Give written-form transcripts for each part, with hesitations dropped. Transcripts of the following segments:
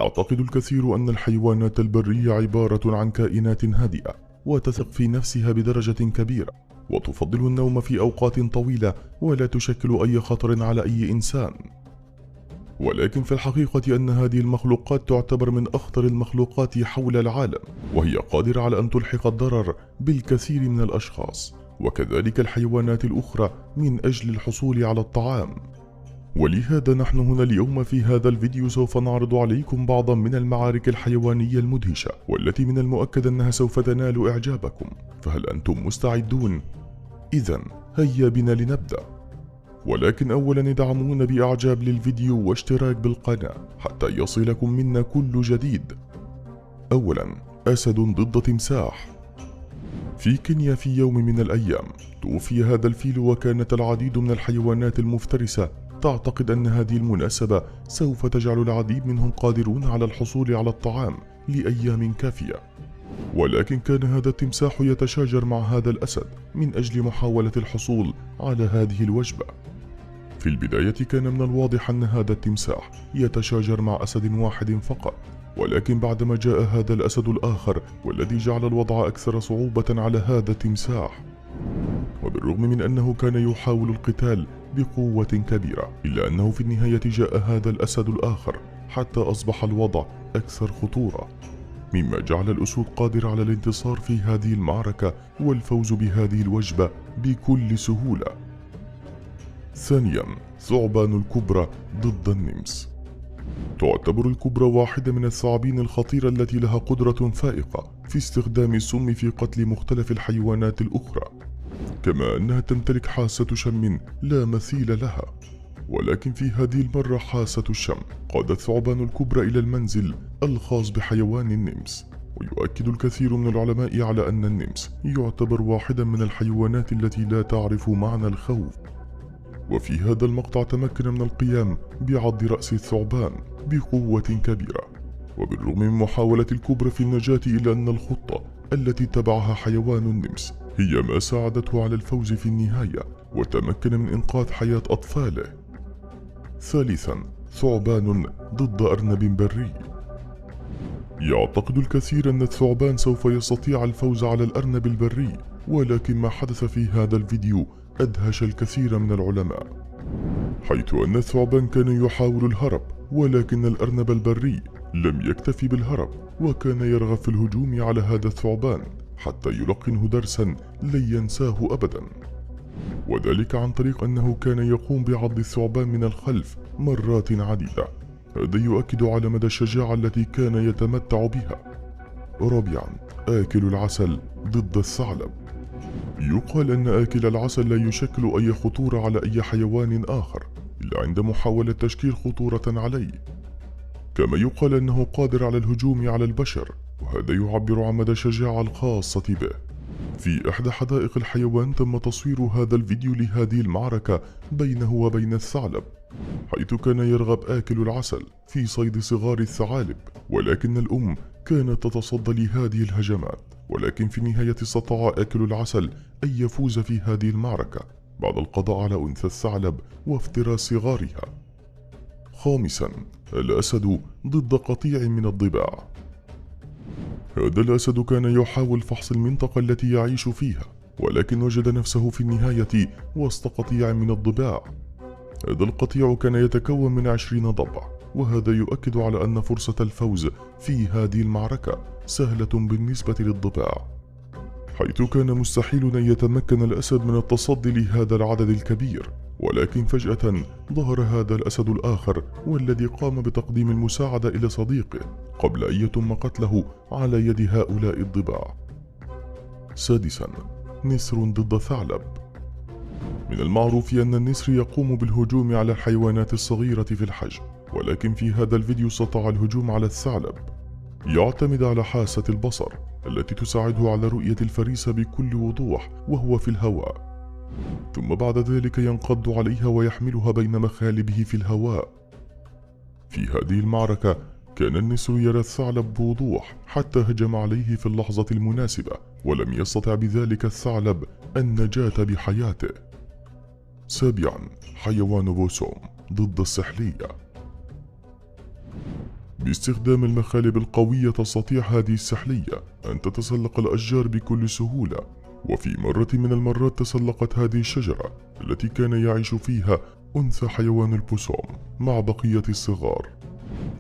يعتقد الكثير أن الحيوانات البرية عبارة عن كائنات هادئة وتثق في نفسها بدرجة كبيرة، وتفضل النوم في أوقات طويلة ولا تشكل أي خطر على أي إنسان. ولكن في الحقيقة أن هذه المخلوقات تعتبر من أخطر المخلوقات حول العالم، وهي قادرة على أن تلحق الضرر بالكثير من الأشخاص، وكذلك الحيوانات الأخرى من أجل الحصول على الطعام. ولهذا نحن هنا اليوم في هذا الفيديو سوف نعرض عليكم بعضا من المعارك الحيوانية المدهشة، والتي من المؤكد أنها سوف تنال إعجابكم. فهل أنتم مستعدون؟ إذن هيا بنا لنبدأ. ولكن أولا ادعمونا بإعجاب للفيديو واشتراك بالقناة حتى يصلكم منا كل جديد. أولا، أسد ضد تمساح. في كينيا في يوم من الأيام توفي هذا الفيل، وكانت العديد من الحيوانات المفترسة تعتقد أن هذه المناسبة سوف تجعل العديد منهم قادرون على الحصول على الطعام لأيام كافية. ولكن كان هذا التمساح يتشاجر مع هذا الأسد من أجل محاولة الحصول على هذه الوجبة. في البداية كان من الواضح أن هذا التمساح يتشاجر مع أسد واحد فقط، ولكن بعدما جاء هذا الأسد الآخر والذي جعل الوضع أكثر صعوبة على هذا التمساح، وبالرغم من أنه كان يحاول القتال بقوة كبيرة، إلا أنه في النهاية جاء هذا الأسد الآخر حتى أصبح الوضع أكثر خطورة، مما جعل الأسود قادرة على الانتصار في هذه المعركة والفوز بهذه الوجبة بكل سهولة. ثانيا، ثعبان الكبرى ضد النمس. تعتبر الكبرى واحدة من الثعابين الخطيرة التي لها قدرة فائقة في استخدام السم في قتل مختلف الحيوانات الأخرى، كما أنها تمتلك حاسة شم لا مثيل لها. ولكن في هذه المرة حاسة الشم قادت ثعبان الكبرى إلى المنزل الخاص بحيوان النمس. ويؤكد الكثير من العلماء على أن النمس يعتبر واحدا من الحيوانات التي لا تعرف معنى الخوف. وفي هذا المقطع تمكن من القيام بعض رأس الثعبان بقوة كبيرة، وبالرغم من محاولة الكبرى في النجاة، إلا أن الخطة التي اتبعها حيوان النمس هي ما ساعدته على الفوز في النهاية، وتمكن من إنقاذ حياة أطفاله. ثالثا، ثعبان ضد أرنب بري. يعتقد الكثير أن الثعبان سوف يستطيع الفوز على الأرنب البري، ولكن ما حدث في هذا الفيديو أدهش الكثير من العلماء، حيث أن الثعبان كان يحاول الهرب، ولكن الأرنب البري لم يكتفي بالهرب، وكان يرغب في الهجوم على هذا الثعبان حتى يلقنه درسا لن ينساه أبدا، وذلك عن طريق أنه كان يقوم بعض الثعبان من الخلف مرات عديدة. هذا يؤكد على مدى الشجاعة التي كان يتمتع بها. رابعا، آكل العسل ضد الثعلب. يقال أن آكل العسل لا يشكل أي خطورة على أي حيوان آخر إلا عند محاولة تشكيل خطورة عليه، كما يقال أنه قادر على الهجوم على البشر، وهذا يعبر عن مدى الشجاعة الخاصة به. في إحدى حدائق الحيوان تم تصوير هذا الفيديو لهذه المعركة بينه وبين الثعلب، حيث كان يرغب آكل العسل في صيد صغار الثعالب، ولكن الأم كانت تتصدى لهذه الهجمات، ولكن في النهاية استطاع آكل العسل أن يفوز في هذه المعركة بعد القضاء على أنثى الثعلب وافتراس صغارها. خامسا، الأسد ضد قطيع من الضباع. هذا الأسد كان يحاول فحص المنطقة التي يعيش فيها، ولكن وجد نفسه في النهاية وسط قطيع من الضباع. هذا القطيع كان يتكون من 20 ضبع، وهذا يؤكد على أن فرصة الفوز في هذه المعركة سهلة بالنسبة للضباع، حيث كان مستحيل أن يتمكن الأسد من التصدي لهذا العدد الكبير. ولكن فجأة ظهر هذا الأسد الآخر، والذي قام بتقديم المساعدة إلى صديقه قبل أن يتم قتله على يد هؤلاء الضباع. سادسا، نسر ضد ثعلب. من المعروف أن النسر يقوم بالهجوم على الحيوانات الصغيرة في الحجم، ولكن في هذا الفيديو استطاع الهجوم على الثعلب. يعتمد على حاسة البصر التي تساعده على رؤية الفريسة بكل وضوح وهو في الهواء، ثم بعد ذلك ينقض عليها ويحملها بين مخالبه في الهواء. في هذه المعركة كان النسر يرى الثعلب بوضوح حتى هجم عليه في اللحظة المناسبة، ولم يستطع بذلك الثعلب النجاة بحياته. سابعا، حيوان بوسوم ضد السحلية. باستخدام المخالب القوية تستطيع هذه السحلية أن تتسلق الأشجار بكل سهولة. وفي مرة من المرات تسلقت هذه الشجرة التي كان يعيش فيها أنثى حيوان البوسوم مع بقية الصغار.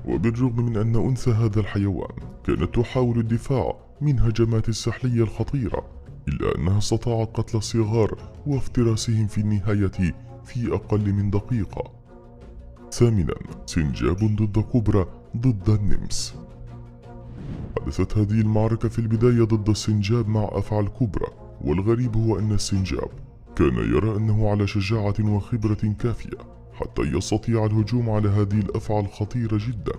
وبالرغم من أن أنثى هذا الحيوان كانت تحاول الدفاع من هجمات السحلية الخطيرة، إلا أنها استطاعت قتل الصغار وافتراسهم في النهاية في أقل من دقيقة. ثامنا، سنجاب ضد كوبرا ضد النمس. حدثت هذه المعركة في البداية ضد السنجاب مع أفعى الكوبرا، والغريب هو أن السنجاب كان يرى أنه على شجاعة وخبرة كافية حتى يستطيع الهجوم على هذه الأفعى الخطيرة جدا.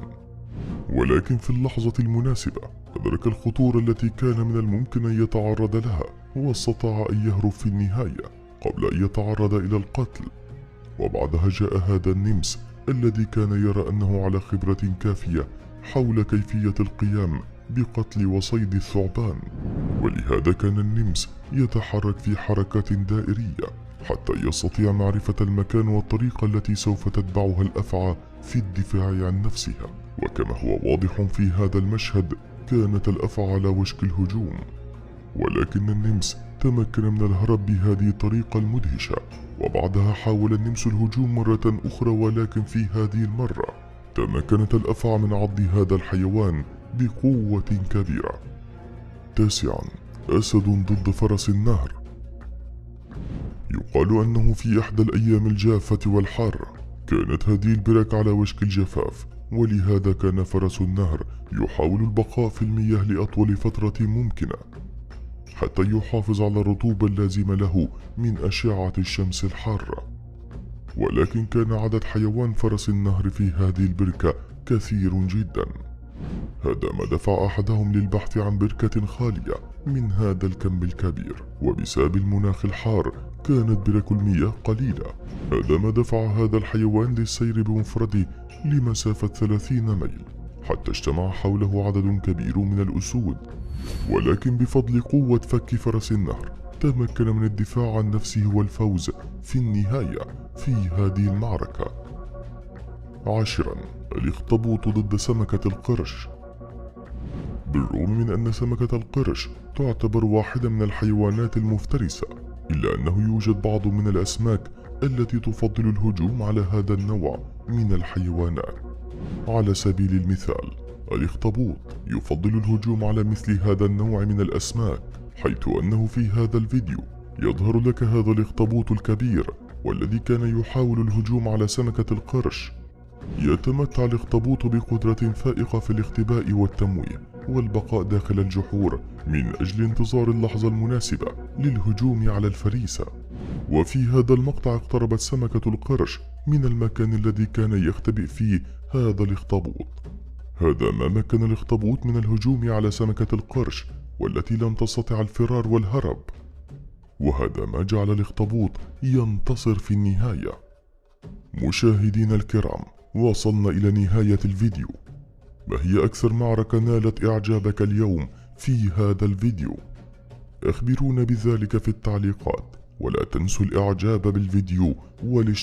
ولكن في اللحظة المناسبة أدرك الخطورة التي كان من الممكن أن يتعرض لها، واستطاع أن يهرب في النهاية قبل أن يتعرض إلى القتل. وبعدها جاء هذا النمس الذي كان يرى أنه على خبرة كافية حول كيفية القيام بقتل وصيد الثعبان، ولهذا كان النمس يتحرك في حركات دائرية حتى يستطيع معرفة المكان والطريقة التي سوف تتبعها الأفعى في الدفاع عن نفسها. وكما هو واضح في هذا المشهد كانت الأفعى على وشك الهجوم، ولكن النمس تمكن من الهرب بهذه الطريقة المدهشة. وبعدها حاول النمس الهجوم مرة أخرى، ولكن في هذه المرة تمكنت الأفعى من عض هذا الحيوان بقوة كبيرة. تاسعا، أسد ضد فرس النهر. يقال أنه في إحدى الأيام الجافة والحارة كانت هذه البرك على وشك الجفاف، ولهذا كان فرس النهر يحاول البقاء في المياه لأطول فترة ممكنة حتى يحافظ على الرطوبة اللازمة له من أشعة الشمس الحارة. ولكن كان عدد حيوان فرس النهر في هذه البركة كثير جدا، هذا ما دفع أحدهم للبحث عن بركة خالية من هذا الكم الكبير. وبسبب المناخ الحار كانت برك المياه قليلة، هذا ما دفع هذا الحيوان للسير بمفرده لمسافة 30 ميل حتى اجتمع حوله عدد كبير من الأسود. ولكن بفضل قوة فك فرس النهر تمكن من الدفاع عن نفسه والفوز في النهاية في هذه المعركة. عاشرا، الأخطبوط ضد سمكة القرش. بالرغم من أن سمكة القرش تعتبر واحدة من الحيوانات المفترسة، إلا أنه يوجد بعض من الأسماك التي تفضل الهجوم على هذا النوع من الحيوانات. على سبيل المثال، الأخطبوط يفضل الهجوم على مثل هذا النوع من الأسماك، حيث أنه في هذا الفيديو يظهر لك هذا الأخطبوط الكبير والذي كان يحاول الهجوم على سمكة القرش. يتمتع الأخطبوط بقدرة فائقة في الاختباء والتمويه والبقاء داخل الجحور من أجل انتظار اللحظة المناسبة للهجوم على الفريسة. وفي هذا المقطع اقتربت سمكة القرش من المكان الذي كان يختبئ فيه هذا الأخطبوط، هذا ما مكن الأخطبوط من الهجوم على سمكة القرش والتي لم تستطع الفرار والهرب، وهذا ما جعل الأخطبوط ينتصر في النهاية. مشاهدينا الكرام، وصلنا إلى نهاية الفيديو. ما هي أكثر معركة نالت إعجابك اليوم في هذا الفيديو؟ أخبرونا بذلك في التعليقات، ولا تنسوا الإعجاب بالفيديو